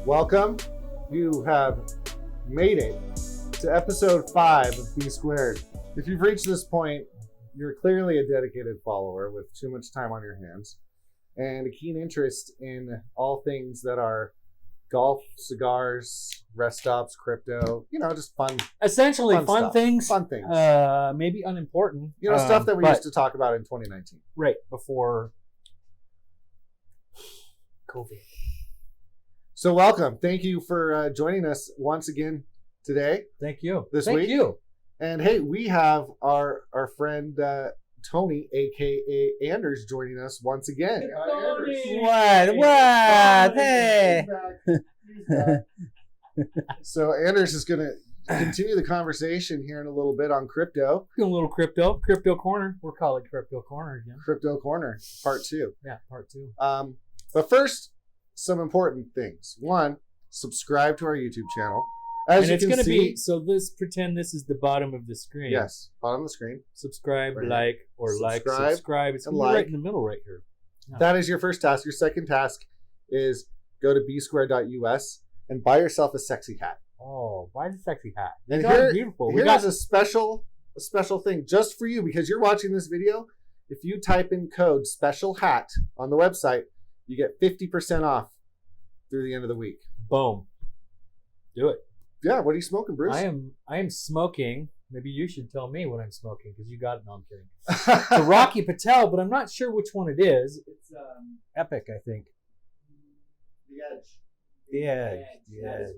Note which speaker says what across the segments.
Speaker 1: Welcome. You have made it to episode 5 of B Squared. If you've reached this point, you're clearly a dedicated follower with too much time on your hands and a keen interest in all things that are golf, cigars, rest stops, crypto, just fun.
Speaker 2: Essentially fun things.
Speaker 1: Fun things.
Speaker 2: Maybe unimportant.
Speaker 1: Stuff that we used to talk about in 2019.
Speaker 2: Right, before COVID.
Speaker 1: So welcome. Thank you for joining us once again today.
Speaker 2: Thank you.
Speaker 1: This week.
Speaker 2: Thank you.
Speaker 1: And hey, we have our friend Tony, aka Anders, joining us once again.
Speaker 2: Tony. What? Hey.
Speaker 1: He's back. So Anders is going to continue the conversation here in a little bit on crypto.
Speaker 2: Doing a little crypto corner. We're calling Crypto Corner again.
Speaker 1: Crypto Corner, part 2.
Speaker 2: Yeah, part 2.
Speaker 1: But first, some important things. One, subscribe to our YouTube channel.
Speaker 2: As you can see, so pretend this is the bottom of the screen.
Speaker 1: Yes, bottom of the screen.
Speaker 2: Subscribe,
Speaker 1: right
Speaker 2: subscribe. It's right in the middle right here.
Speaker 1: Yeah. That is your first task. Your second task is go to bsquare.us and buy yourself a sexy hat.
Speaker 2: Oh, buy the sexy hat.
Speaker 1: And
Speaker 2: beautiful.
Speaker 1: Here's a special thing just for you because you're watching this video. If you type in code special hat on the website, you get 50% off through the end of the week.
Speaker 2: Boom. Do it.
Speaker 1: Yeah, what are you smoking, Bruce?
Speaker 2: I am smoking. Maybe you should tell me what I'm smoking because you got it. No, I'm kidding. The Rocky Patel, but I'm not sure which one it is. It's Epic, I think.
Speaker 1: The Edge.
Speaker 2: The Edge. The Edge.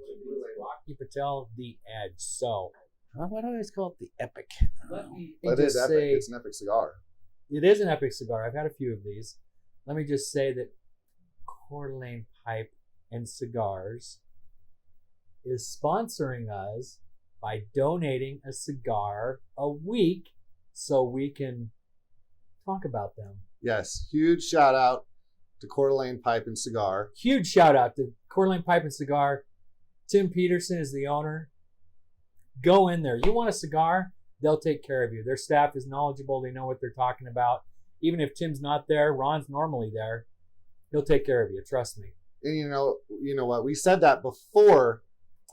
Speaker 2: Rocky Patel, The Edge. So, why do I always call it the Epic?
Speaker 1: It is epic. It's an epic cigar.
Speaker 2: It is an epic cigar. I've had a few of these. Let me just say that Coeur d'Alene Pipe and Cigars is sponsoring us by donating a cigar a week so we can talk about them.
Speaker 1: Yes, huge shout out to Coeur d'Alene Pipe and Cigar.
Speaker 2: Huge shout out to Coeur d'Alene Pipe and Cigar. Tim Peterson is the owner. Go in there. You want a cigar? They'll take care of you. Their staff is knowledgeable. They know what they're talking about. Even if Tim's not there, Ron's normally there. He'll take care of you. Trust me.
Speaker 1: And you know what? We said that before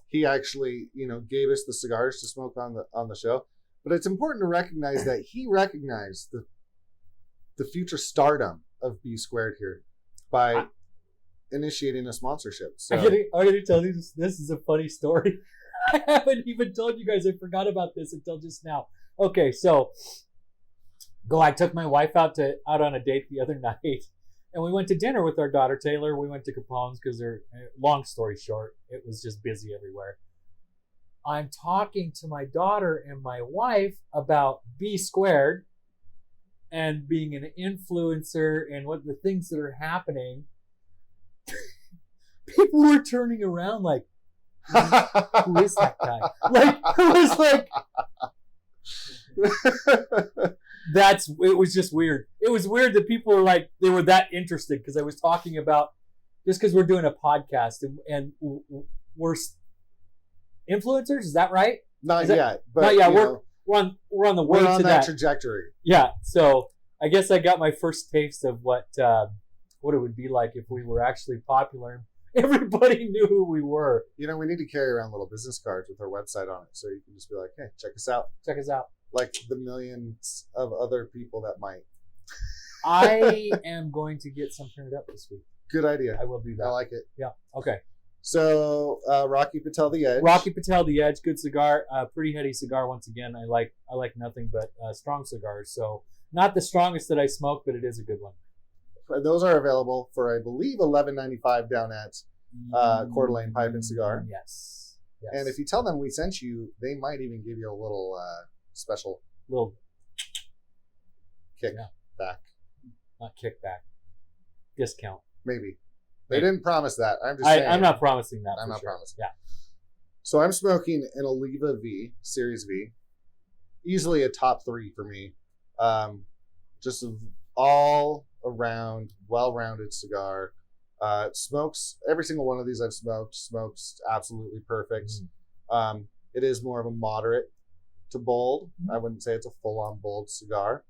Speaker 1: he actually, gave us the cigars to smoke on the show. But it's important to recognize that he recognized the future stardom of B Squared here by initiating a sponsorship. So.
Speaker 2: I'm gonna tell you this is a funny story. I haven't even told you guys. I forgot about this until just now. Okay, so I took my wife out on a date the other night. And we went to dinner with our daughter, Taylor. We went to Capone's because long story short, it was just busy everywhere. I'm talking to my daughter and my wife about B Squared and being an influencer and what the things that are happening. People were turning around like, who is that guy? Like, it was like... it was just weird. It was weird that people were like, they were that interested because I was talking about, just because we're doing a podcast and we're influencers, is that right?
Speaker 1: Not yet. But
Speaker 2: not yet. We're on the way to that
Speaker 1: trajectory.
Speaker 2: Yeah. So I guess I got my first taste of what it would be like if we were actually popular. Everybody knew who we were.
Speaker 1: We need to carry around little business cards with our website on it so you can just be like, hey, check us out.
Speaker 2: Check us out.
Speaker 1: Like the millions of other people that might.
Speaker 2: I am going to get some printed up this week.
Speaker 1: Good idea.
Speaker 2: I will do that.
Speaker 1: I like it.
Speaker 2: Yeah. Okay.
Speaker 1: So Rocky Patel, The Edge.
Speaker 2: Rocky Patel, The Edge. Good cigar. Pretty heady cigar. Once again, I like nothing but strong cigars. So not the strongest that I smoke, but it is a good one.
Speaker 1: Those are available for, I believe, $11.95 down at Coeur d'Alene Pipe and Cigar.
Speaker 2: Yes.
Speaker 1: And if you tell them we sent you, they might even give you a little special kick back.
Speaker 2: Not kickback. Discount.
Speaker 1: Maybe. They didn't promise that. I'm just saying.
Speaker 2: I'm not promising that.
Speaker 1: I'm not promising.
Speaker 2: Yeah.
Speaker 1: So I'm smoking an Oliva V, Series V. Easily a top 3 for me. Just all around, well-rounded cigar. Smokes, every single one of these I've smokes absolutely perfect. It is more of a moderate to bold. I wouldn't say it's a full-on bold cigar.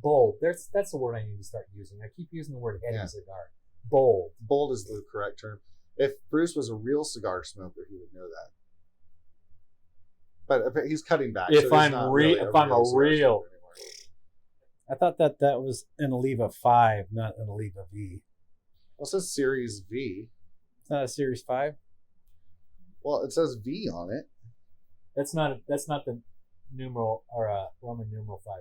Speaker 2: Bold. That's the word I need to start using. I keep using the word heady cigar. Bold.
Speaker 1: Bold is the correct term. If Bruce was a real cigar smoker, he would know that. But he's cutting back.
Speaker 2: If
Speaker 1: so he's
Speaker 2: I'm
Speaker 1: not
Speaker 2: real,
Speaker 1: really
Speaker 2: if I'm a
Speaker 1: cigar
Speaker 2: real,
Speaker 1: smoker anymore.
Speaker 3: I thought that was an Oliva 5, not an Oliva V.
Speaker 1: Well, it says Series V.
Speaker 3: It's not a Series 5?
Speaker 1: Well, it says V on it.
Speaker 2: that's not the numeral or Roman numeral 5.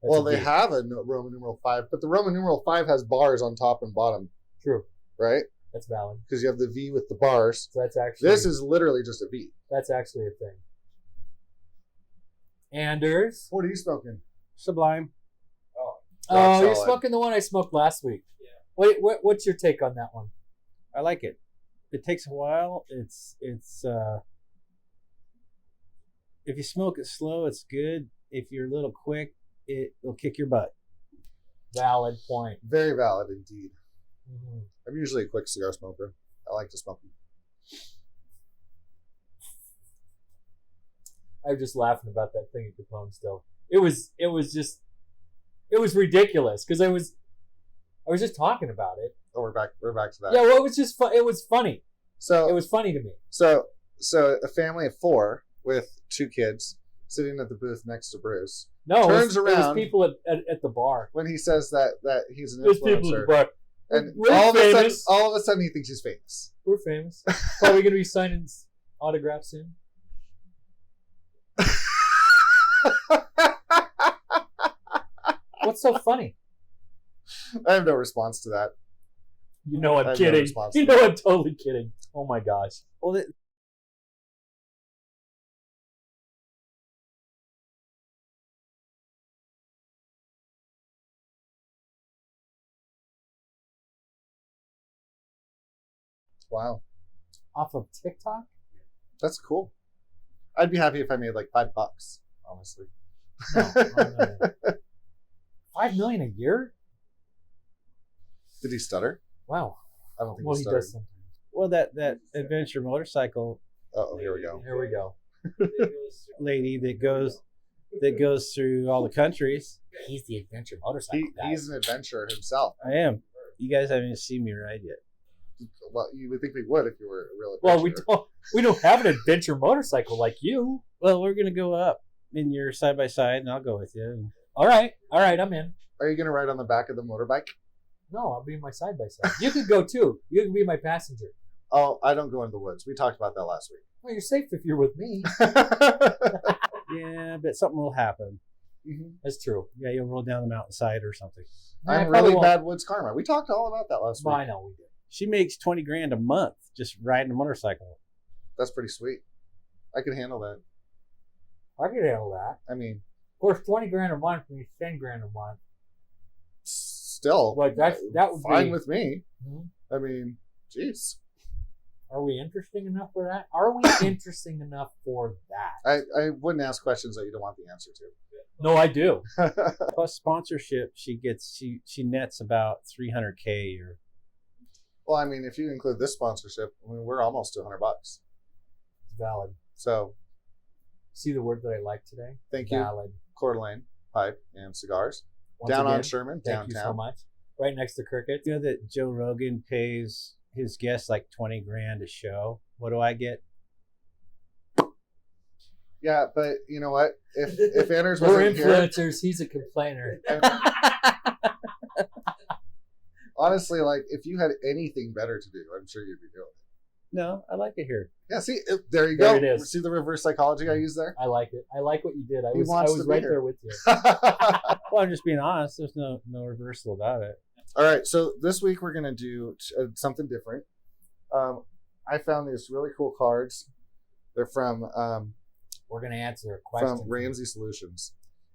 Speaker 2: That's
Speaker 1: Well,
Speaker 2: a
Speaker 1: they
Speaker 2: V.
Speaker 1: have a Roman numeral 5, but the Roman numeral 5 has bars on top and bottom,
Speaker 2: True.
Speaker 1: right?
Speaker 2: That's valid.
Speaker 1: Because you have the V with the bars.
Speaker 2: So that's actually
Speaker 1: This is literally just a V.
Speaker 2: that's actually a thing. Anders.
Speaker 1: What are you smoking?
Speaker 3: Sublime.
Speaker 2: Oh, you're
Speaker 1: solid.
Speaker 2: smoking the one I smoked last week.
Speaker 3: Yeah.
Speaker 2: Wait, what's your take on that one?
Speaker 3: I like it. It takes a while. It's if you smoke it slow, it's good. If you're a little quick, it'll kick your butt.
Speaker 2: Valid point.
Speaker 1: Very valid indeed.
Speaker 2: Mm-hmm.
Speaker 1: I'm usually a quick cigar smoker. I like to smoke them.
Speaker 2: I was just laughing about that thing at Capone still. It was ridiculous because I was just talking about it.
Speaker 1: Oh, we're back to that.
Speaker 2: Yeah, well, it was just it was funny.
Speaker 1: So
Speaker 2: It was funny to me.
Speaker 1: So a family of 4 with 2 kids sitting at the booth next to Bruce.
Speaker 2: No,
Speaker 1: Turns
Speaker 2: it was
Speaker 1: around.
Speaker 2: people at the bar.
Speaker 1: When he says that he's an
Speaker 2: There's people at
Speaker 1: influencer,
Speaker 2: the bar.
Speaker 1: and
Speaker 2: We're
Speaker 1: all
Speaker 2: famous.
Speaker 1: of a sudden he thinks he's famous.
Speaker 2: We're famous. Probably going to be signing autographs soon. What's so funny?
Speaker 1: I have no response to that.
Speaker 2: You know
Speaker 1: I
Speaker 2: I'm
Speaker 1: have no
Speaker 2: kidding.
Speaker 1: response
Speaker 2: You
Speaker 1: to
Speaker 2: know
Speaker 1: that.
Speaker 2: I'm totally kidding. Oh my gosh.
Speaker 3: Well,
Speaker 1: Wow,
Speaker 2: Off of TikTok?
Speaker 1: that's cool. I'd be happy if I made like $5, honestly.
Speaker 2: No. $5 million a year?
Speaker 1: Did he stutter?
Speaker 2: Wow.
Speaker 1: I don't think
Speaker 2: Well,
Speaker 1: he
Speaker 2: he
Speaker 1: stuttered.
Speaker 2: does sometimes.
Speaker 3: well, that adventure motorcycle
Speaker 1: Oh, here we go.
Speaker 2: Here we go.
Speaker 3: lady that goes through all the countries.
Speaker 2: He's the adventure motorcycle guy.
Speaker 1: He's an adventurer himself.
Speaker 3: I am. You guys haven't even seen me ride yet.
Speaker 1: Well, you would think we would if you were a real
Speaker 2: Well,
Speaker 1: adventurer.
Speaker 2: we don't have an adventure motorcycle like you.
Speaker 3: Well, we're gonna go up in your side by side, and I'll go with you.
Speaker 2: All right, I'm in.
Speaker 1: Are you going to ride on the back of the motorbike?
Speaker 2: No, I'll be in my side by side. You could go too. You can be my passenger.
Speaker 1: Oh, I don't go into the woods. We talked about that last week.
Speaker 2: Well, you're safe if you're with me.
Speaker 3: Yeah, but something will happen.
Speaker 2: That's true.
Speaker 3: Yeah, you'll roll down the mountainside or something.
Speaker 2: I
Speaker 1: I'm
Speaker 2: probably
Speaker 1: really
Speaker 2: won't.
Speaker 1: bad woods karma. We talked all about that last
Speaker 2: Well,
Speaker 1: week.
Speaker 2: I know we did.
Speaker 3: She makes $20,000 a month just riding a motorcycle.
Speaker 1: That's pretty sweet. I could handle that.
Speaker 2: I could handle that.
Speaker 1: I mean,
Speaker 2: Of course, $20,000 a month means $10,000 a month.
Speaker 1: still,
Speaker 2: But that would
Speaker 1: fine
Speaker 2: be
Speaker 1: with me.
Speaker 2: Mhm.
Speaker 1: I mean, jeez.
Speaker 2: Are we interesting enough for that? Are we interesting enough for that?
Speaker 1: I wouldn't ask questions that you don't want the answer
Speaker 2: No, I do.
Speaker 1: to.
Speaker 3: Plus sponsorship, she nets about $300K a year.
Speaker 1: Well, I mean, if you include this sponsorship, I mean, we're almost to $100.
Speaker 2: It's valid.
Speaker 1: So,
Speaker 2: See the word that I like today?
Speaker 1: thank you,
Speaker 2: Valid.
Speaker 1: Coeur d'Alene Pipe and Cigars.
Speaker 2: Once
Speaker 1: Down on
Speaker 2: again,
Speaker 1: Sherman,
Speaker 2: Thank you so
Speaker 1: downtown.
Speaker 2: much. Right next to Cricket.
Speaker 3: You know that Joe Rogan pays his guests like $20,000 a show. What do I get?
Speaker 1: Yeah, but you know what? If Anders
Speaker 2: We're
Speaker 1: wasn't here,
Speaker 2: influencers. He's a complainer.
Speaker 1: honestly, like if you had anything better to do, I'm sure you'd be doing it.
Speaker 3: No, I like it here.
Speaker 1: Yeah, see, there you
Speaker 2: There
Speaker 1: go.
Speaker 2: it is.
Speaker 1: See the reverse psychology I use there?
Speaker 2: I like it. I like what you did. I
Speaker 1: He
Speaker 2: was
Speaker 1: wants to be
Speaker 2: right
Speaker 1: here.
Speaker 2: there with you.
Speaker 3: Well, I'm just being honest. There's no reversal about it.
Speaker 1: All right, so this week we're gonna do something different. I found these really cool cards. They're from
Speaker 2: We're gonna answer a question.
Speaker 1: Ramsey Solutions,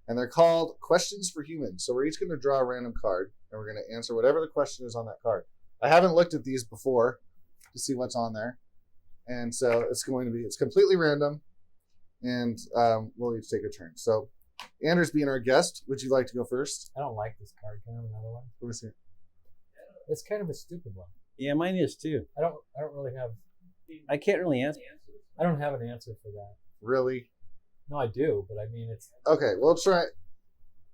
Speaker 1: and they're called Questions for Humans. So we're each gonna draw a random card, and we're gonna answer whatever the question is on that card. I haven't looked at these before to see what's on there, and so it's completely random, and we'll each take a turn. So, Anders, being our guest, would you like to go first?
Speaker 2: I don't like this card. Can I have another one?
Speaker 1: Let me see.
Speaker 2: It's kind of a stupid one.
Speaker 3: Yeah, mine is too.
Speaker 2: I don't really have.
Speaker 3: I can't really answer.
Speaker 2: I don't have an answer for that.
Speaker 1: Really?
Speaker 2: No, I do, but I mean, it's.
Speaker 1: Okay, we'll try.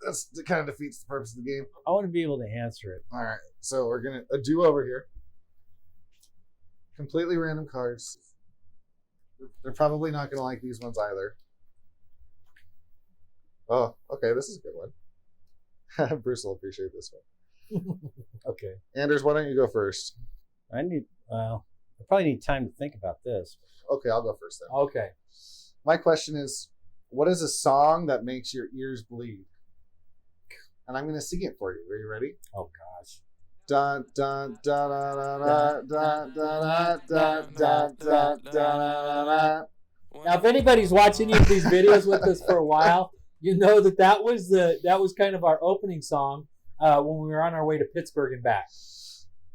Speaker 1: That kind of defeats the purpose of the game.
Speaker 3: I want to be able to answer it.
Speaker 1: All right, so we're gonna a do-over here. Completely random cards. They're probably not going to like these ones either. Oh, okay. This is a good one. Bruce will appreciate this one.
Speaker 2: Okay.
Speaker 1: Anders, why don't you go first?
Speaker 3: I probably need time to think about this.
Speaker 1: Okay, I'll go first then.
Speaker 2: Okay.
Speaker 1: My question is, what is a song that makes your ears bleed? And I'm going to sing it for you. Are you ready?
Speaker 2: Oh gosh.
Speaker 1: Dun dun dun dun dun dun dun dun dun dun dun.
Speaker 2: Now, if anybody's watched any of these videos with us for a while, you know that was kind of our opening song when we were on our way to Pittsburgh and back.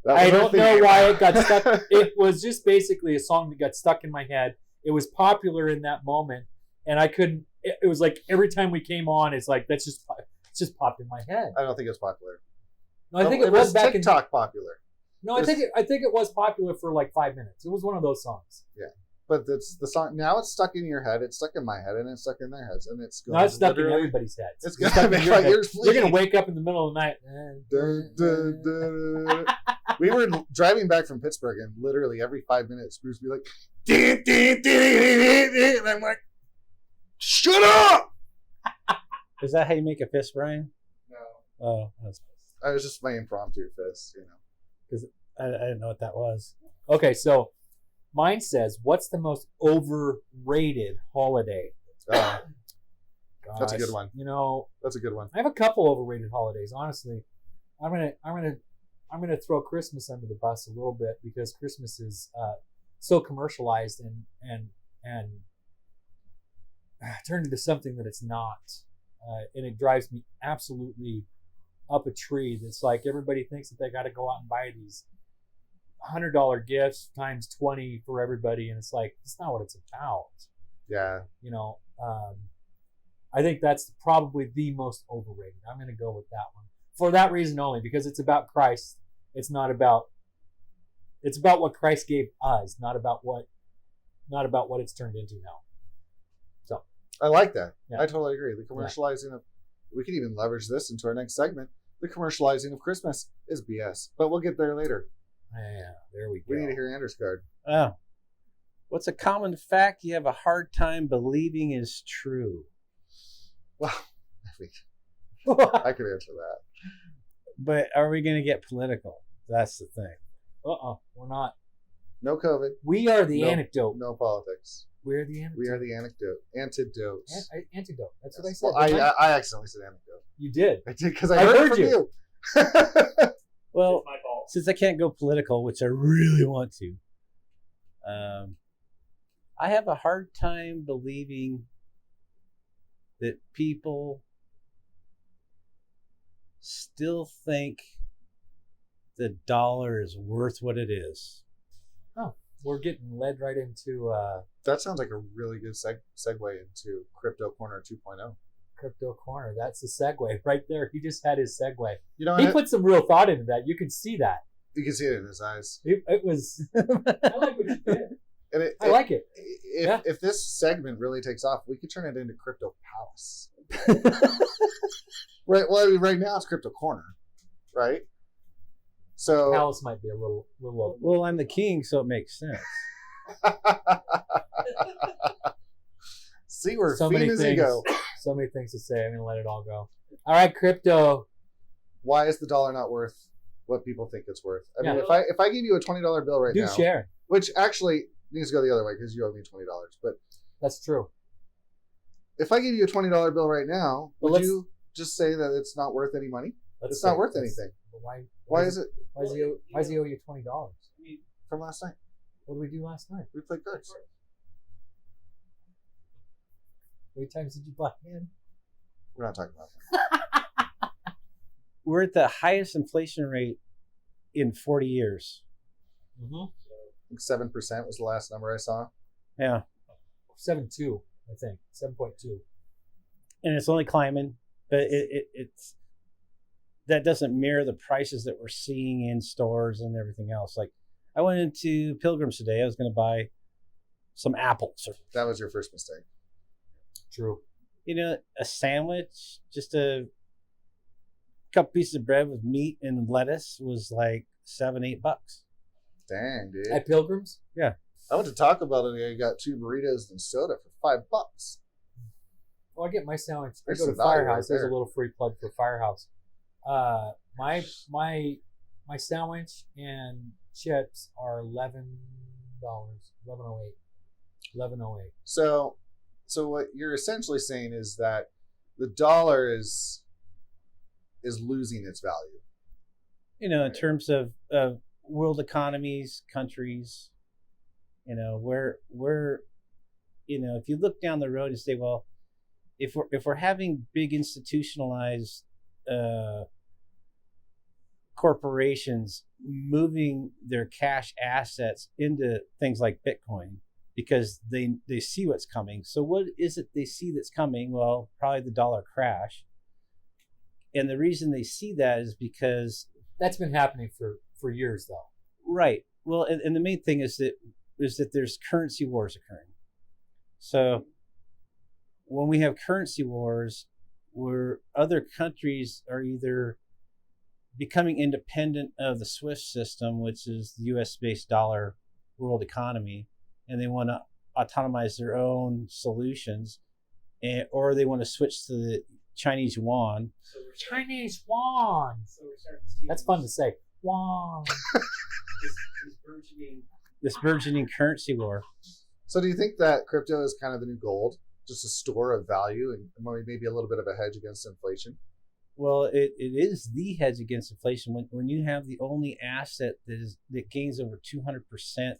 Speaker 2: I don't know why it got stuck. It was just basically a song that got stuck in my head. It was popular in that moment, and I couldn't. It was like every time we came on, it's like it's just popped in my head.
Speaker 1: I don't think it's popular.
Speaker 2: No, I think it was back
Speaker 1: TikTok popular.
Speaker 2: No, I think it was popular for like 5 minutes. It was one of those songs.
Speaker 1: Yeah, but it's the song now. It's stuck in your head. It's stuck in my head, and it's stuck in their heads, and it's going.
Speaker 2: No, it's stuck in everybody's heads.
Speaker 1: It's gonna make my ears bleed.
Speaker 2: You're gonna wake up in the middle of the night.
Speaker 1: We were driving back from Pittsburgh, and literally every 5 minutes, Bruce would be like, "Ding, ding, ding, ding, ding," and I'm like, "Shut up!"
Speaker 3: Is that how you make a fist, Brian?
Speaker 1: No.
Speaker 3: Oh,
Speaker 1: I was just my impromptu fist,
Speaker 3: because I didn't know what that was.
Speaker 2: Okay, so mine says, "What's the most overrated holiday?"
Speaker 1: That's
Speaker 2: Gosh,
Speaker 1: a good one. That's a good one.
Speaker 2: I have a couple overrated holidays. Honestly, I'm gonna throw Christmas under the bus a little bit because Christmas is so commercialized and turned into something that it's not, and it drives me absolutely up a tree. That's like everybody thinks that they got to go out and buy these $100 gifts times 20 for everybody, and it's like it's not what it's about.
Speaker 1: Yeah.
Speaker 2: I think that's probably the most overrated. I'm going to go with that one for that reason only, because it's about Christ. It's about what Christ gave us, not about what it's turned into now. So
Speaker 1: I like that.
Speaker 2: Yeah.
Speaker 1: I totally agree. The commercializing of, we could even leverage this into our next segment. The commercializing of Christmas is BS, but we'll get there later.
Speaker 2: yeah, there we go.
Speaker 1: We need to hear Anders' card.
Speaker 3: Oh. What's a common fact you have a hard time believing is true?
Speaker 1: Well, I could answer that.
Speaker 3: But are we going to get political? That's the thing.
Speaker 2: We're not.
Speaker 1: No COVID.
Speaker 2: We are the anecdote.
Speaker 1: No politics.
Speaker 2: We're the anecdote.
Speaker 1: We are the anecdote. Antidotes.
Speaker 2: Antidote. That's what I said.
Speaker 1: Well, I accidentally said anecdote.
Speaker 2: You did.
Speaker 1: I did because I heard it from you.
Speaker 3: Well,
Speaker 2: my fault.
Speaker 3: Since I can't go political, which I really want to, I have a hard time believing that people still think the dollar is worth what it is.
Speaker 2: Oh, we're getting led right into
Speaker 1: That sounds like a really good segue into Crypto Corner 2.0.
Speaker 2: Crypto Corner. That's the segue right there. He just had his segue.
Speaker 1: You know,
Speaker 2: He put some real thought into that. You can see that.
Speaker 1: you can see it in his eyes.
Speaker 2: It was. I like what you did.
Speaker 1: And
Speaker 2: I like it.
Speaker 1: If this segment really takes off, we could turn it into Crypto Palace. Right. Well, I mean, right now it's Crypto Corner, right? So
Speaker 2: Palace might be a little.
Speaker 3: Well, I'm the king, so it makes sense.
Speaker 1: See where
Speaker 2: So many
Speaker 1: Phoenix
Speaker 2: things.
Speaker 1: go.
Speaker 2: So many things to say. I'm gonna let it all go. All right, crypto.
Speaker 1: Why is the dollar not worth what people think it's worth? I mean,
Speaker 2: Yeah.
Speaker 1: if I give you a $20 bill right
Speaker 2: Do
Speaker 1: now,
Speaker 2: share.
Speaker 1: which actually needs to go the other way because you owe me $20, but
Speaker 2: That's true.
Speaker 1: if I give you a $20 bill right now,
Speaker 2: But
Speaker 1: would you just say that it's not worth any money? It's not worth anything. Why is it?
Speaker 2: Why does he owe you $20?
Speaker 1: From last night.
Speaker 2: What did we do last night?
Speaker 1: We played cards.
Speaker 2: How many times did you buy in?
Speaker 1: We're not talking about that.
Speaker 3: We're at the highest inflation rate in 40 years.
Speaker 2: Mm-hmm.
Speaker 1: I think 7% was the last number I saw.
Speaker 3: Yeah.
Speaker 2: 7.2, I think. 7.2.
Speaker 3: And it's only climbing, but it's that doesn't mirror the prices that we're seeing in stores and everything else. Like, I went into Pilgrim's today. I was going to buy some apples.
Speaker 1: That was your first mistake.
Speaker 2: True.
Speaker 3: A sandwich, just a couple pieces of bread with meat and lettuce was like $7-8.
Speaker 1: Dang, dude.
Speaker 2: At Pilgrims?
Speaker 1: I went to Taco Bell today. I got 2 burritos and soda for $5.
Speaker 2: Well, I get my sandwich. I
Speaker 1: There's
Speaker 2: go to
Speaker 1: some value right
Speaker 2: Firehouse. There's a
Speaker 1: there.
Speaker 2: little free plug for Firehouse. My sandwich and chips are $11. $11.08.
Speaker 1: So what you're essentially saying is that the dollar is losing its value.
Speaker 3: In terms of world economies, countries, where if you look down the road and say, well, if we're having big institutionalized corporations moving their cash assets into things like Bitcoin because they see what's coming. So what is it they see that's coming? Well, probably the dollar crash. And the reason they see that is because
Speaker 2: That's been happening for years, though.
Speaker 3: right. Well, and the main thing is that there's currency wars occurring. So when we have currency wars where other countries are either becoming independent of the SWIFT system, which is the US-based dollar world economy, and they want to autonomize their own solutions, or they want to switch to the Chinese yuan.
Speaker 2: Chinese yuan. That's fun to say. Yuan.
Speaker 3: This burgeoning currency war.
Speaker 1: So do you think that crypto is kind of the new gold, just a store of value and maybe a little bit of a hedge against inflation?
Speaker 3: Well, it is the hedge against inflation when you have the only asset that gains over 200%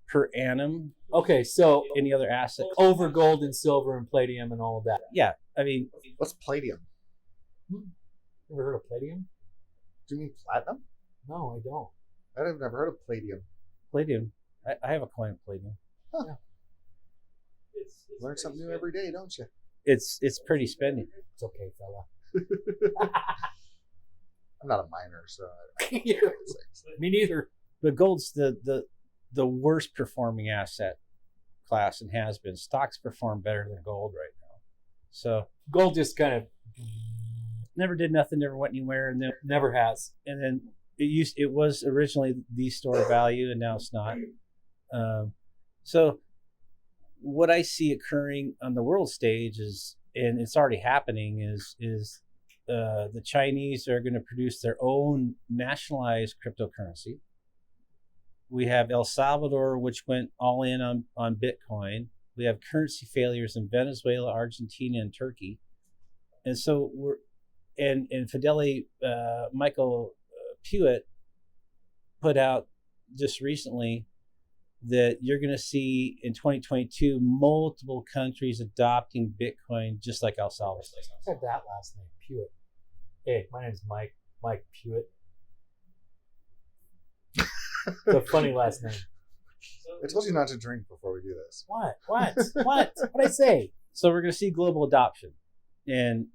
Speaker 3: per annum.
Speaker 2: Okay, so
Speaker 3: Any other asset?
Speaker 2: over gold and silver and palladium and all of that.
Speaker 3: Yeah, I mean,
Speaker 1: What's palladium?
Speaker 2: Ever heard of palladium?
Speaker 1: Do you mean platinum?
Speaker 2: No, I don't.
Speaker 1: I've never heard of palladium.
Speaker 3: palladium. I have a coin of palladium.
Speaker 1: Learn something new every day, don't you?
Speaker 3: It's pretty spendy.
Speaker 2: It's okay, fella.
Speaker 1: I'm not a miner, so
Speaker 2: Me neither.
Speaker 3: But gold's the worst performing asset class and has been. Stocks perform better than gold right now. So
Speaker 2: Gold just kind of
Speaker 3: never did nothing, never went anywhere, and
Speaker 2: never has.
Speaker 3: then it was originally the store of value, and now it's not. So what I see occurring on the world stage is, and it's already happening, is the Chinese are going to produce their own nationalized cryptocurrency. We have El Salvador, which went all in on Bitcoin. We have currency failures in Venezuela, Argentina, and Turkey. And so and Fidelity, Michael Pewitt put out just recently that you're going to see in 2022 multiple countries adopting Bitcoin, just like El Salvador.
Speaker 2: I said that last name, Pewitt. Hey, my name's Mike Pewitt. It's a funny last name.
Speaker 1: I told you not to drink before we do this.
Speaker 2: What? What'd I say?
Speaker 3: So we're going to see global adoption, and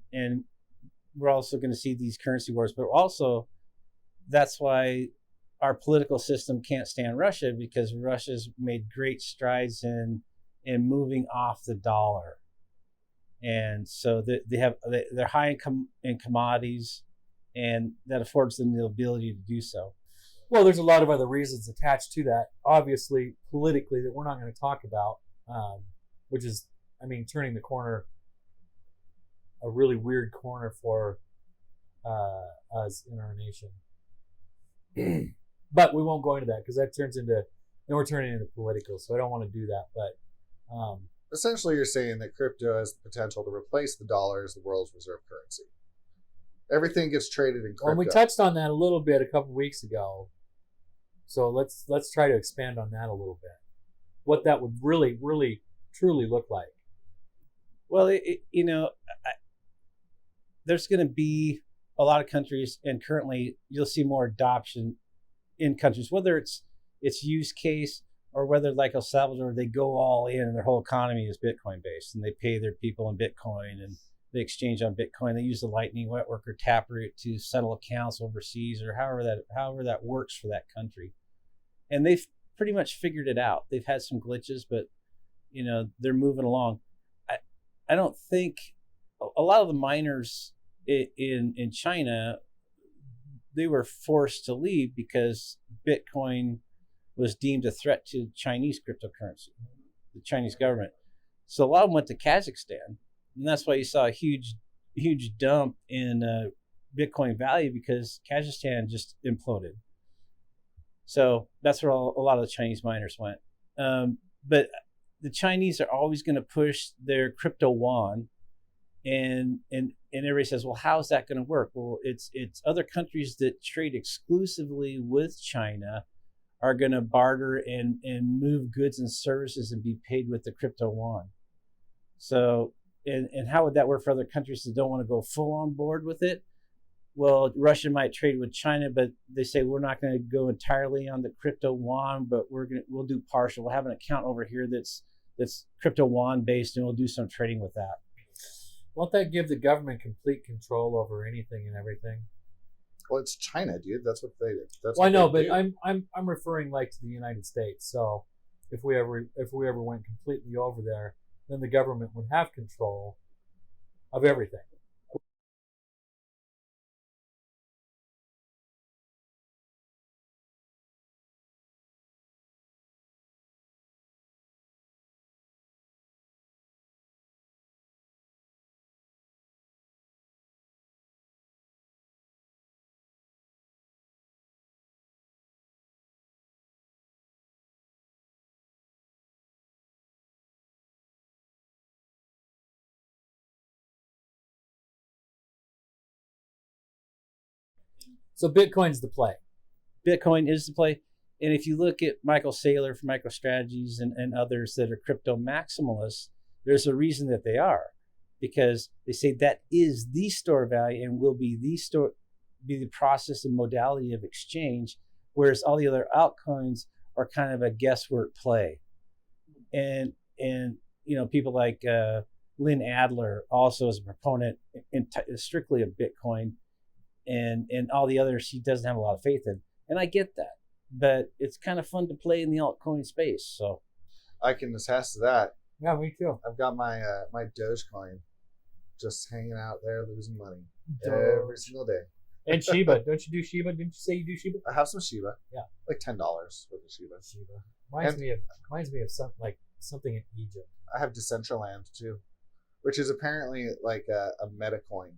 Speaker 3: we're also going to see these currency wars. But also, that's why our political system can't stand Russia, because Russia's made great strides in moving off the dollar, and so they're high in commodities, and that affords them the ability to do so.
Speaker 2: Well, there's a lot of other reasons attached to that, obviously, politically, that we're not going to talk about, which is, turning the corner, a really weird corner for us in our nation. But we won't go into that, because that turns into, we're turning into political, so I don't want to do that. But
Speaker 1: essentially, you're saying that crypto has the potential to replace the dollar as the world's reserve currency. Everything gets traded in crypto.
Speaker 2: Well, we touched on that a little bit a couple weeks ago. So let's try to expand on that a little bit. What that would really, really, truly look like.
Speaker 3: Well, there's going to be a lot of countries, and currently you'll see more adoption in countries, whether it's use case or whether, like El Salvador, they go all in and their whole economy is Bitcoin based, and they pay their people in Bitcoin, and they exchange on Bitcoin. They use the Lightning Network or Taproot to settle accounts overseas, or however that works for that country. And they've pretty much figured it out. They've had some glitches, but they're moving along. I don't think a lot of the miners in China, they were forced to leave because Bitcoin was deemed a threat to Chinese cryptocurrency, the Chinese government. So a lot of them went to Kazakhstan, and that's why you saw a huge dump in Bitcoin value, because Kazakhstan just imploded. So that's where a lot of the Chinese miners went. But the Chinese are always going to push their crypto yuan, and everybody says, well, how's that going to work? Well, it's other countries that trade exclusively with China are going to barter and move goods and services and be paid with the crypto yuan. So, and how would that work for other countries that don't want to go full on board with it? Well, Russia might trade with China, but they say we're not going to go entirely on the crypto yuan, but we'll do partial. We'll have an account over here that's crypto yuan based, and we'll do some trading with that.
Speaker 2: Won't that give the government complete control over anything and everything?
Speaker 1: Well, it's China, dude. That's what they do.
Speaker 2: Well, I know, but I'm referring like to the United States. So if we ever went completely over there, then the government would have control of everything. So Bitcoin's the play.
Speaker 3: Bitcoin is the play. And if you look at Michael Saylor from MicroStrategies and others that are crypto maximalists, there's a reason that they are, because they say that is the store value and will be the process and modality of exchange, whereas all the other altcoins are kind of a guesswork play. And people like Lynn Adler also is a proponent strictly of Bitcoin, and all the others he doesn't have a lot of faith in. And I get that, but it's kind of fun to play in the altcoin space. So
Speaker 1: I can attest to that.
Speaker 2: Yeah, me too.
Speaker 1: I've got my my Dogecoin just hanging out there losing money every single day.
Speaker 2: And Shiba. Don't you do Shiba? Didn't you say you do Shiba?
Speaker 1: I have some Shiba.
Speaker 2: Yeah.
Speaker 1: Like $10 worth of Shiba.
Speaker 2: Reminds me of something in Egypt.
Speaker 1: I have Decentraland too, which is apparently like a meta coin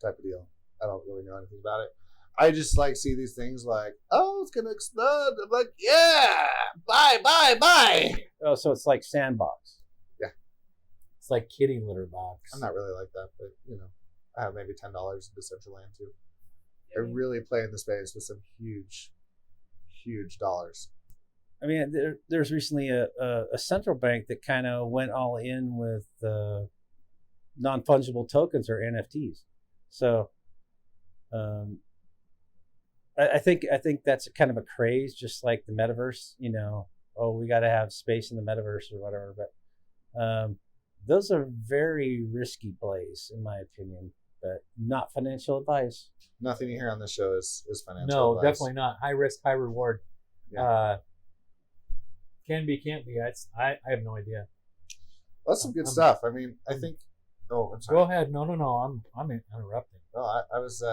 Speaker 1: type of deal. I don't really know anything about it. I just like see these things like, oh, it's gonna explode. I'm like, yeah, buy.
Speaker 3: Oh, so it's like Sandbox.
Speaker 1: Yeah.
Speaker 2: It's like kitty litter box.
Speaker 1: I'm not really like that, but I have maybe $10 in Decentraland too. I really play in the space with some huge dollars.
Speaker 3: I mean, there's recently a central bank that kind of went all in with non-fungible tokens or NFTs. So I think that's kind of a craze, just like the metaverse. We got to have space in the metaverse or whatever. But those are very risky plays, in my opinion. But not financial advice.
Speaker 1: Nothing you hear on this show is financial advice.
Speaker 2: No, definitely not. High risk, high reward.
Speaker 1: Yeah.
Speaker 2: Can be, can't be. I have no idea.
Speaker 1: That's some good stuff. I mean, I think. Oh, I'm sorry.
Speaker 2: Go ahead. No. I'm interrupting.
Speaker 1: No, I was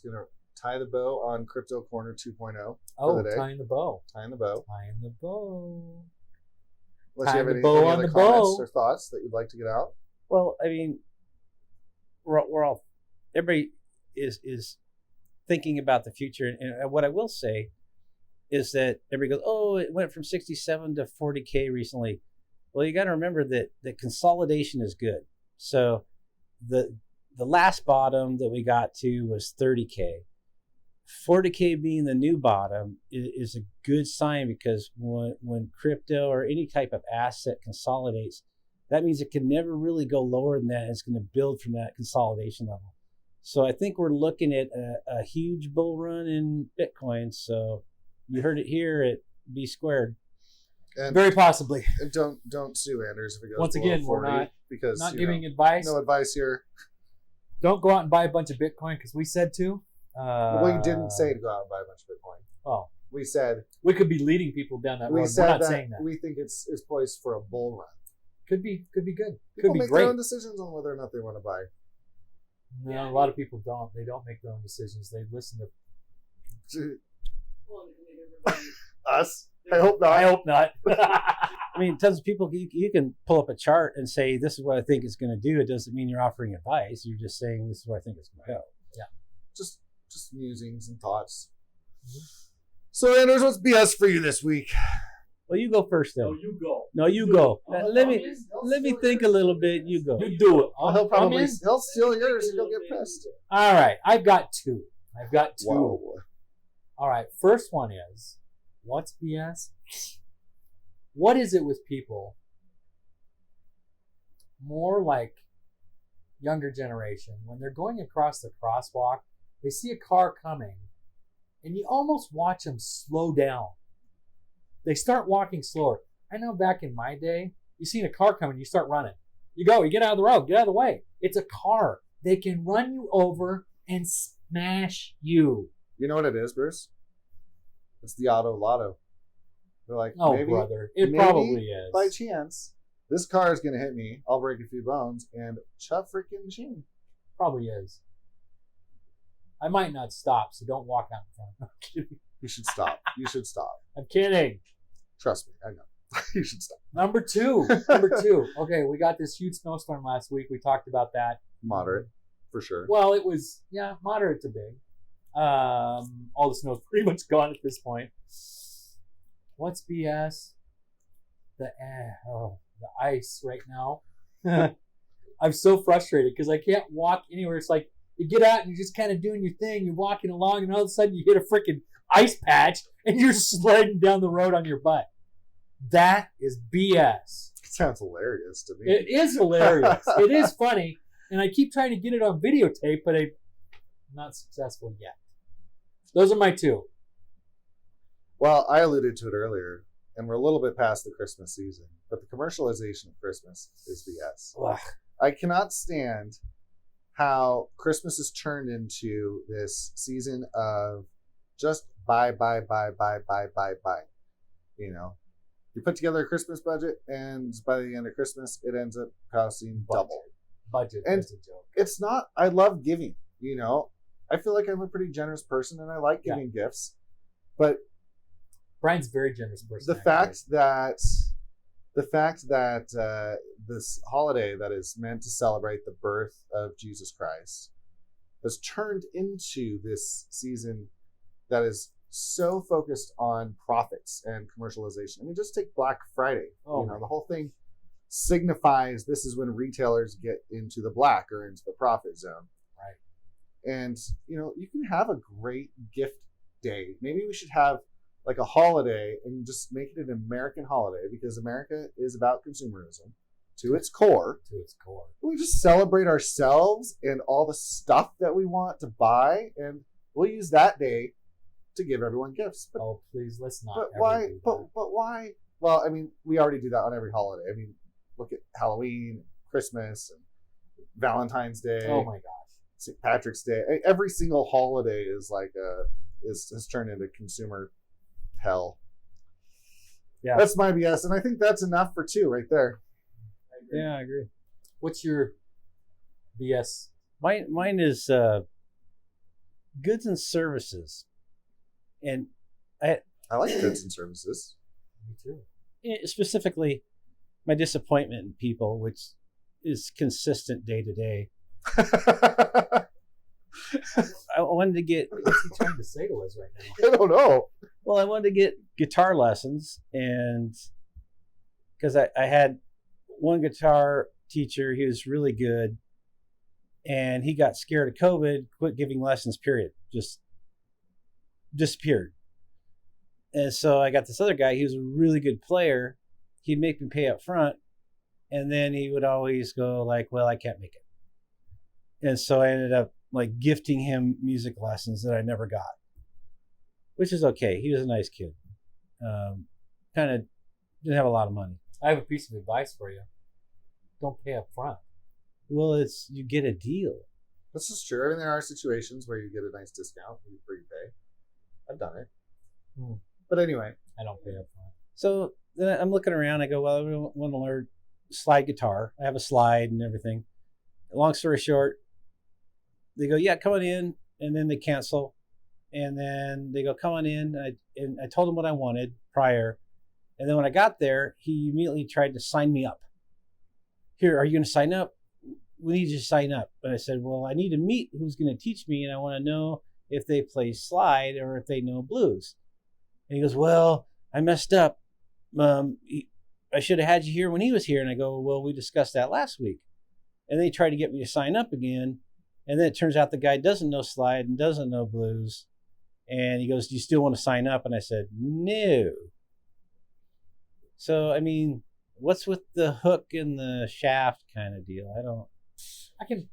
Speaker 1: gonna tie the bow on Crypto Corner 2.0.
Speaker 2: Oh,
Speaker 1: for the day.
Speaker 2: tying the bow.
Speaker 1: Tying the bow. Unless you have any other comments or thoughts that you'd like to get out.
Speaker 3: Well, I mean, everybody is thinking about the future, and what I will say is that everybody goes, oh, it went from 67 to 40K recently. Well, you got to remember that consolidation is good. So the last bottom that we got to was 30K. 40K being the new bottom is a good sign, because when crypto or any type of asset consolidates, that means it can never really go lower than that. It's going to build from that consolidation level. So I think we're looking at a huge bull run in Bitcoin. So you heard it here at B Squared.
Speaker 1: And
Speaker 2: very possibly.
Speaker 1: And don't sue Anders if it goes
Speaker 2: once
Speaker 1: below
Speaker 2: again
Speaker 1: 40,
Speaker 2: we're
Speaker 1: because
Speaker 2: not giving advice.
Speaker 1: No advice here.
Speaker 2: Don't go out and buy a bunch of Bitcoin because we said to.
Speaker 1: We didn't say to go out and buy a bunch of Bitcoin.
Speaker 2: Oh,
Speaker 1: we said
Speaker 2: we could be leading people down that road.
Speaker 1: We said
Speaker 2: we're not
Speaker 1: that
Speaker 2: saying that.
Speaker 1: we think it's poised for a bull run.
Speaker 2: Could be good.
Speaker 1: People
Speaker 2: could be
Speaker 1: make
Speaker 2: great.
Speaker 1: their own decisions on whether or not they want to buy.
Speaker 2: No, a lot of people don't. They don't make their own decisions. They listen to.
Speaker 1: Us? I hope not.
Speaker 2: I hope not.
Speaker 3: I mean, tons of people, you can pull up a chart and say, this is what I think it's going to do. It doesn't mean you're offering advice. You're just saying, this is what I think it's going to go.
Speaker 1: Just musings and thoughts. So, Anders, what's BS for you this week?
Speaker 3: Well, you go first, then.
Speaker 2: you go.
Speaker 3: No, you go. Let me think a little bit. You go.
Speaker 2: You do it.
Speaker 1: He'll steal yours and you'll get pissed.
Speaker 2: All right. I've got two.
Speaker 1: Whoa.
Speaker 2: All right. First one is, what's BS? What is it with people, more like younger generation, when they're going across the crosswalk, they see a car coming, and you almost watch them slow down. They start walking slower. I know back in my day, you seen a car coming, you start running. You get out of the road, get out of the way. It's a car. They can run you over and smash you.
Speaker 1: You know what it is, Bruce? It's the auto lotto. They're like,
Speaker 2: Oh,
Speaker 1: maybe,
Speaker 2: brother. It
Speaker 1: maybe
Speaker 2: probably is.
Speaker 1: by chance, this car is going to hit me. I'll break a few bones and chuff freaking machine.
Speaker 2: Probably is. I might not stop, so don't walk out in front. I'm kidding.
Speaker 1: You should stop. You should stop.
Speaker 2: I'm kidding.
Speaker 1: Trust me, I know. You should stop.
Speaker 2: Number two. Okay, we got this huge snowstorm last week. We talked about that.
Speaker 1: Moderate, for sure.
Speaker 2: Well, it was, moderate to big. All the snow's pretty much gone at this point. What's BS? The ice right now. I'm so frustrated because I can't walk anywhere. It's like you get out and you're just kind of doing your thing. You're walking along, and all of a sudden you hit a freaking ice patch and you're sliding down the road on your butt. That is BS.
Speaker 1: It sounds hilarious to me.
Speaker 2: It is hilarious. It is funny, and I keep trying to get it on videotape, but I'm not successful yet. Those are my two.
Speaker 1: Well, I alluded to it earlier, and we're a little bit past the Christmas season, but the commercialization of Christmas is BS.
Speaker 2: Ugh.
Speaker 1: I cannot stand how Christmas has turned into this season of just buy. You know, you put together a Christmas budget, and by the end of Christmas, it ends up costing double.
Speaker 2: Budget
Speaker 1: And
Speaker 2: is a joke.
Speaker 1: It's not, I love giving, you know. I feel like I'm a pretty generous person, and I like giving gifts. But
Speaker 2: Brian's a very generous person.
Speaker 1: the fact that this holiday that is meant to celebrate the birth of Jesus Christ has turned into this season that is so focused on profits and commercialization. I mean, just take Black Friday. The whole thing signifies this is when retailers get into the black or into the profit zone.
Speaker 2: Right.
Speaker 1: And, you can have a great gift day. Maybe we should have like a holiday and just make it an American holiday, because America is about consumerism to its core. We just celebrate ourselves and all the stuff that we want to buy, and we'll use that day to give everyone gifts. But,
Speaker 2: please, let's not.
Speaker 1: But why? But why? Well, I mean, we already do that on every holiday. I mean, look at Halloween, Christmas, and Valentine's Day.
Speaker 2: Oh my gosh.
Speaker 1: St. Patrick's Day. Every single holiday is like has turned into consumer hell.
Speaker 2: Yeah,
Speaker 1: that's my BS, and I think that's enough for two right there.
Speaker 3: Yeah, I agree.
Speaker 2: What's your BS?
Speaker 3: Mine is goods and services, and
Speaker 1: I like goods and services.
Speaker 2: Me too.
Speaker 3: Specifically, my disappointment in people, which is consistent day to day. I wanted to get.
Speaker 2: What's he trying to say to us right now?
Speaker 1: I don't know.
Speaker 3: Well, I wanted to get guitar lessons, and because I had one guitar teacher, he was really good, and he got scared of COVID, quit giving lessons, period. Just disappeared. And so I got this other guy, he was a really good player. He'd make me pay up front, and then he would always go like, well, I can't make it. And so I ended up like gifting him music lessons that I never got, which is okay. He was a nice kid. Kind of didn't have a lot of money.
Speaker 2: I have a piece of advice for you. Don't pay up front.
Speaker 3: Well, you get a deal.
Speaker 1: This is true. I mean, there are situations where you get a nice discount before you pay. I've done it. But anyway.
Speaker 2: I don't pay up front.
Speaker 3: So then I'm looking around. I go, well, I want to learn slide guitar. I have a slide and everything. Long story short, they go, yeah, come on in. And then they cancel. And then they go, come on in. And I told him what I wanted prior. And then when I got there, he immediately tried to sign me up. Here, are you going to sign up? We need you to sign up. But I said, well, I need to meet who's going to teach me, and I want to know if they play slide or if they know blues. And he goes, well, I messed up. I should have had you here when he was here. And I go, well, we discussed that last week. And they tried to get me to sign up again. And then it turns out the guy doesn't know slide and doesn't know blues. And he goes, do you still want to sign up? And I said, no. So, I mean, what's with the hook and the shaft kind of deal?
Speaker 2: I can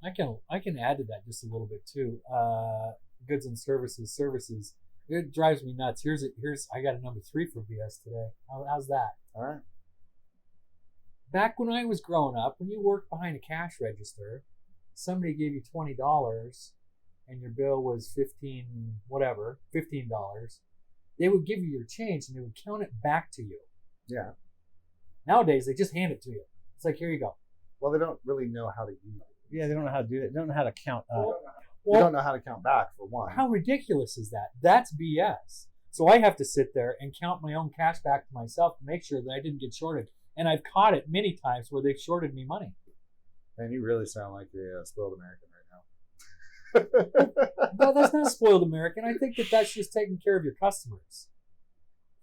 Speaker 2: add to that just a little bit too. Goods and services. It drives me nuts. Here's I got a number 3 for BS today. How's that?
Speaker 1: All right.
Speaker 2: Back when I was growing up, when you worked behind a cash register, somebody gave you $20 and your bill was $15. They would give you your change and they would count it back to you.
Speaker 1: Yeah.
Speaker 2: Nowadays, they just hand it to you. It's like, here you go.
Speaker 1: Well, they don't really know how to use it.
Speaker 3: Yeah, they don't know how to do it. They don't know how to count up.
Speaker 1: They don't know how to count back, for one.
Speaker 2: How ridiculous is that? That's BS. So I have to sit there and count my own cash back to myself to make sure that I didn't get shorted. And I've caught it many times where they've shorted me money.
Speaker 1: Man, you really sound like a spoiled American right now.
Speaker 2: No, that's not spoiled American. I think that that's just taking care of your customers.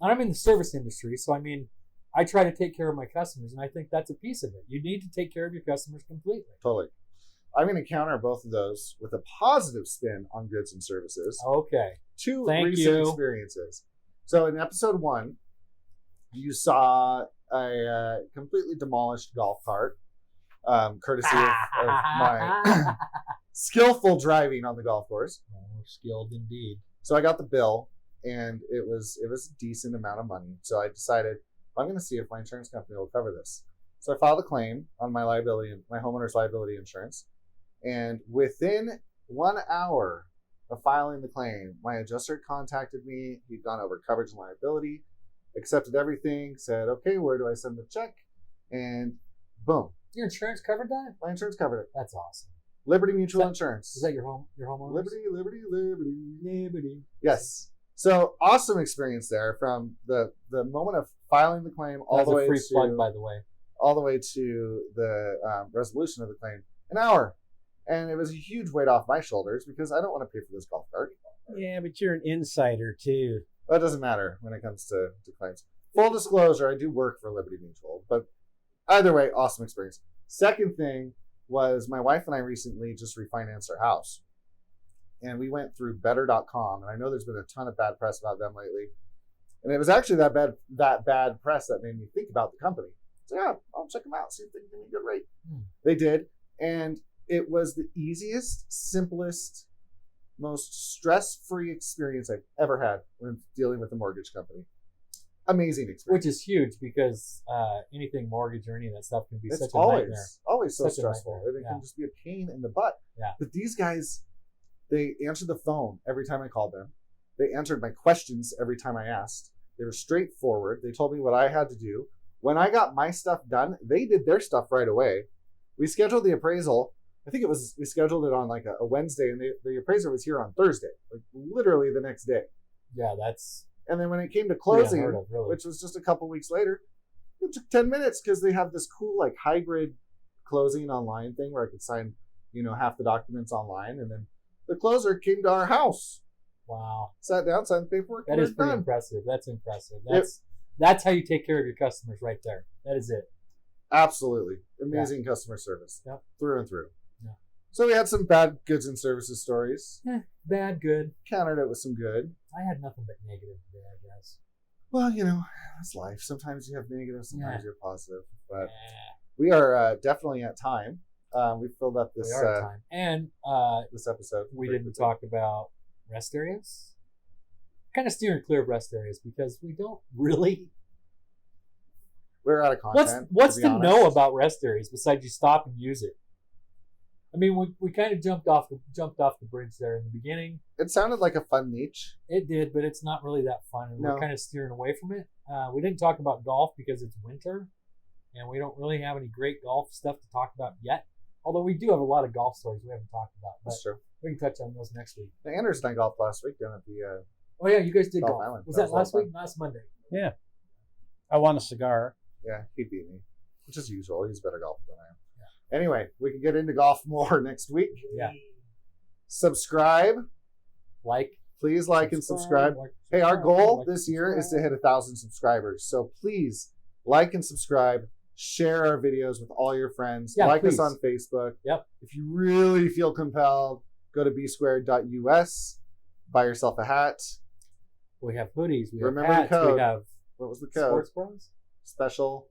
Speaker 2: And I'm in the service industry, so I mean, I try to take care of my customers, and I think that's a piece of it. You need to take care of your customers completely.
Speaker 1: Totally. I'm going to counter both of those with a positive spin on goods and services.
Speaker 2: Okay.
Speaker 1: Two
Speaker 2: Thank
Speaker 1: recent
Speaker 2: you.
Speaker 1: experiences. So in episode 1, you saw a completely demolished golf cart, courtesy of my skillful driving on the golf course.
Speaker 2: Oh, skilled indeed.
Speaker 1: So I got the bill, and it was a decent amount of money. So I decided I'm going to see if my insurance company will cover this. So I filed a claim on my homeowner's liability insurance, and within 1 hour of filing the claim, my adjuster contacted me. He'd gone over coverage and liability, accepted everything, said, okay, where do I send the check? And boom.
Speaker 2: Your insurance covered that?
Speaker 1: My insurance covered it.
Speaker 2: That's awesome.
Speaker 1: Liberty Mutual Insurance.
Speaker 2: Is that your homeowner?
Speaker 1: Liberty. Yes. So awesome experience there from the moment of filing the claim all the way
Speaker 2: free
Speaker 1: to
Speaker 2: plug, by the way.
Speaker 1: all the way to the resolution of the claim. An hour. And it was a huge weight off my shoulders because I don't want to pay for this golf cart.
Speaker 3: Yeah, but you're an insider too.
Speaker 1: That doesn't matter when it comes to claims. Full disclosure, I do work for Liberty Mutual, but either way, awesome experience. Second thing was my wife and I recently just refinanced our house. And we went through better.com, and I know there's been a ton of bad press about them lately. And it was actually that bad press that made me think about the company. So yeah, I'll check them out, see if they can give me a good rate. They did. And it was the easiest, simplest, most stress-free experience I've ever had when dealing with a mortgage company. Amazing experience.
Speaker 2: Which is huge because anything mortgage or any of that stuff can be
Speaker 1: It's
Speaker 2: such a nightmare.
Speaker 1: always so
Speaker 2: Such a
Speaker 1: stressful.
Speaker 2: nightmare,
Speaker 1: It
Speaker 2: yeah.
Speaker 1: can just be a pain in the butt.
Speaker 2: Yeah.
Speaker 1: But these guys, they answered the phone every time I called them. They answered my questions every time I asked. They were straightforward. They told me what I had to do. When I got my stuff done, they did their stuff right away. We scheduled the appraisal. I think we scheduled it on like a Wednesday, and the appraiser was here on Thursday, like literally the next day.
Speaker 2: Yeah, that's
Speaker 1: And then when it came to closing,
Speaker 2: unheard of, really.
Speaker 1: which was just a couple weeks later, it took 10 minutes because they have this cool like hybrid closing online thing where I could sign, half the documents online, and then the closer came to our house,
Speaker 2: wow.
Speaker 1: sat down, signed the paperwork.
Speaker 2: That
Speaker 1: and
Speaker 2: is
Speaker 1: we're
Speaker 2: pretty
Speaker 1: done.
Speaker 2: impressive. That's impressive. That's how you take care of your customers right there. That is it.
Speaker 1: Absolutely amazing customer service,
Speaker 2: Yep.
Speaker 1: through and through.
Speaker 2: Yeah.
Speaker 1: So we had some bad goods and services stories.
Speaker 2: Bad, good.
Speaker 1: Countered it with some good.
Speaker 2: I had nothing but negative today, I guess.
Speaker 1: Well, that's life. Sometimes you have negative, sometimes you have positive. But
Speaker 2: Yeah,
Speaker 1: we are definitely at time. We filled up this
Speaker 2: we are at time. And
Speaker 1: this episode.
Speaker 2: we
Speaker 1: pretty
Speaker 2: didn't
Speaker 1: quickly.
Speaker 2: talk about rest areas. Kind of steering clear of rest areas because we don't really.
Speaker 1: We're out of content.
Speaker 2: What's
Speaker 1: to
Speaker 2: to
Speaker 1: be honest.
Speaker 2: know about rest areas besides you stop and use it? I mean, we kind of jumped off the bridge there in the beginning.
Speaker 1: It sounded like a fun niche.
Speaker 2: It did, but it's not really that fun, and
Speaker 1: No.
Speaker 2: we're kind of steering away from it. We didn't talk about golf because it's winter, and we don't really have any great golf stuff to talk about yet. Although we do have a lot of golf stories we haven't talked about. But
Speaker 1: That's true.
Speaker 2: We can touch on those next week.
Speaker 1: Anders and I golfed last week down at the
Speaker 2: Oh yeah, you guys did
Speaker 1: Golf
Speaker 2: golf.
Speaker 1: Island.
Speaker 2: Was
Speaker 1: That
Speaker 2: that
Speaker 1: was a lot
Speaker 2: last
Speaker 1: of fun.
Speaker 2: week? Last Monday.
Speaker 3: Yeah. I want a cigar.
Speaker 1: yeah, he beat me, which is usual. He's a better golfer than I am. Yeah. Anyway, we can get into golf more next week.
Speaker 2: Yeah.
Speaker 1: Subscribe.
Speaker 2: Like.
Speaker 1: Please like and subscribe. Hey, our goal this year is to hit 1,000 subscribers. So please like and subscribe. Share our videos with all your friends.
Speaker 2: Yeah,
Speaker 1: like
Speaker 2: please.
Speaker 1: us on Facebook.
Speaker 2: Yep.
Speaker 1: If you really feel compelled, go to bsquared.us. Buy yourself a hat.
Speaker 2: We have hoodies. We
Speaker 1: Remember
Speaker 2: have hats.
Speaker 1: the code.
Speaker 2: We have
Speaker 1: What was the code?
Speaker 2: Sports Bros.
Speaker 1: Special.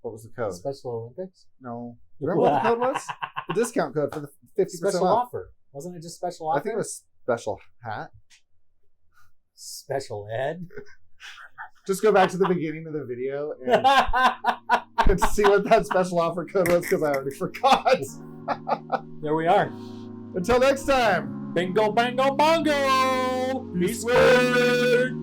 Speaker 1: What was the code?
Speaker 2: Special Olympics.
Speaker 1: No. Remember what the code was? The discount code for the 50%
Speaker 2: Special
Speaker 1: off.
Speaker 2: offer. Wasn't it just special offer?
Speaker 1: I think it was special hat.
Speaker 2: Special ed.
Speaker 1: Just go back to the beginning of the video and see what that special offer code was because I already forgot.
Speaker 2: There we are.
Speaker 1: Until next time.
Speaker 2: Bingo, bango, bongo. Be squared.